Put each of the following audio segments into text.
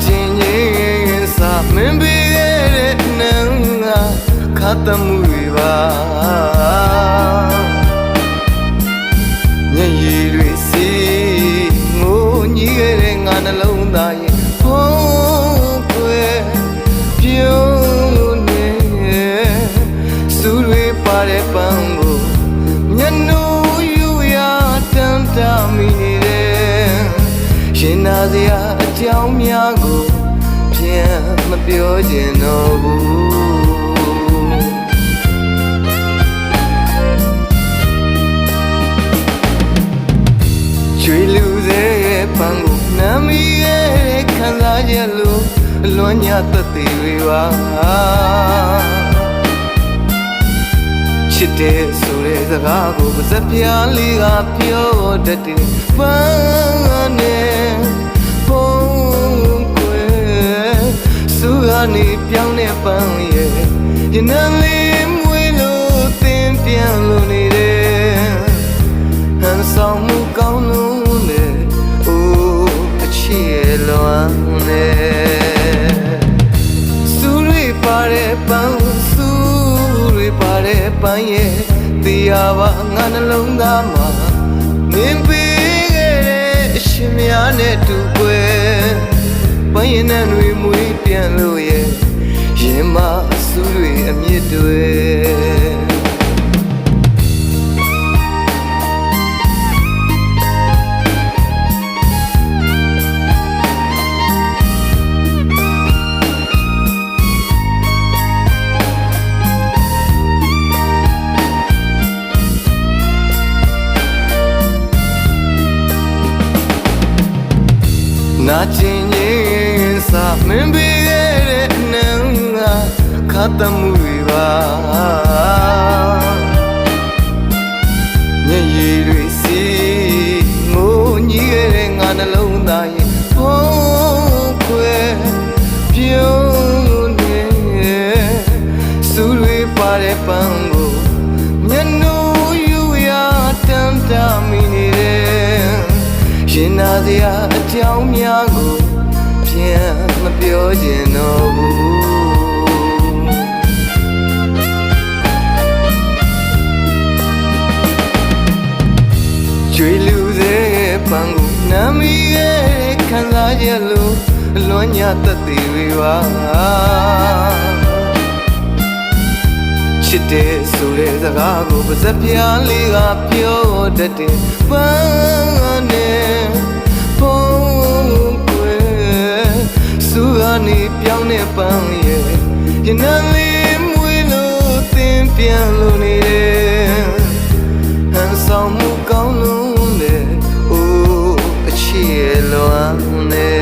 ချင်းစာမင်းပေးခဲ့တဲ့နှမ်းကခတ်တမှုတွေပါညရည်တွေစီငိုညည်းခဲ့တဲ့ငါနှလုံးသားရဲ့ဖုံးကွယ်ပြုံးနေစူတွေပါတဲ့ပန်းကိုမျက်နှာယူရတန်တာမိနေတဲ့ရှင်နာစရာအကြောင်းများကိုပြန်မပြောချင်တော့ဘူးချွေလူသေးရဲ့ပန်းကိုနာမီရဲ့ခံစားချက်လို့လွန်ညသက်သေးတွေပါချစ်တဲ့ဆိုတဲ့စကားကိုပါစပြားလေးကပြောတတ်တယ်ပန်းနဲ့ဖုံးကွယ်စူကနေပြောင်းတဲ့ပန်းရဲ့ညနေလေးမွေးလို့သင်ပြန်လို့နေတယ်ဟန်ဆောင်မှုကောင်းလို့လေအိုးအချစ်လွမ်းနေစူတွေပါတဲ့ပန်းပါတဲ့ပန်းရဲ့တရားပါငါနှလုံးသားမှာမင်းပေးခဲ့တဲ့အရှင်များနဲ့တူကွယ်ပန်းရင်နဲ့တွေမွေးပြန်လို့ရဲ့ရင်မစူးတွေအမြင့်တွေနာချင်းစာမင်းပေးခဲ့တဲ့နှမ်းကခတ်တမှုတွေပါညရည်တွေစီငိုညည်းခဲ့တဲ့ငါနှလုံးသားရဲ့ဖုံးကွယ်ပြုံးနေစူတွေပါတဲ့ပန်းကိုမျက်နှာယူရတန်တာမိနေတဲ့ရှင်နာစရာအကြောင်းများကိုပြန်မပြောချင်တော့ဘူးချွေလူသေးရဲ့ပန်းကိုနာမီရဲ့ခံစားချက်လို့လွန်ညသက်သေးတွေပါချစ်တဲ့ဆိုတဲ့စကားကိုပါစပြားလေးကပြောတတ်တယ်ပန်းနဲ့ဖုံးကွယ်စူကနေပြောင်းတဲ့ပန်းရဲ့ညနေလေးမွေးလို့သင်ပြန်လို့နေတယ်ဟန်ဆောင်မှုကောင်းလို့လေအိုးအချစ်လွမ်းနေ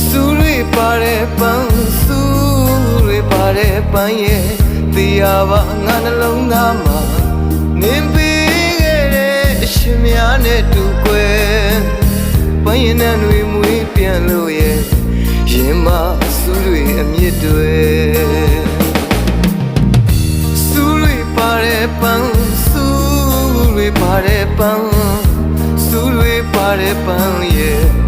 စူတွေပါတဲ့ပန်းစူတွေပါတဲ့ပန်းရဲ့တရားပါငါနှလုံးသားမှာနင်းပေးခဲ့တဲ့အရှင်များနဲ့တူကွယ်ပန်းရင်နဲ့တွေမွေးပြန်လို့ရဲ့ရင်မစူးတွေအမြင့်တွေစူးတွေပါတဲ့ပန်းစူးတွေပါတဲ့ပန်းစူးတွေပါတဲ့ပန်းရဲ့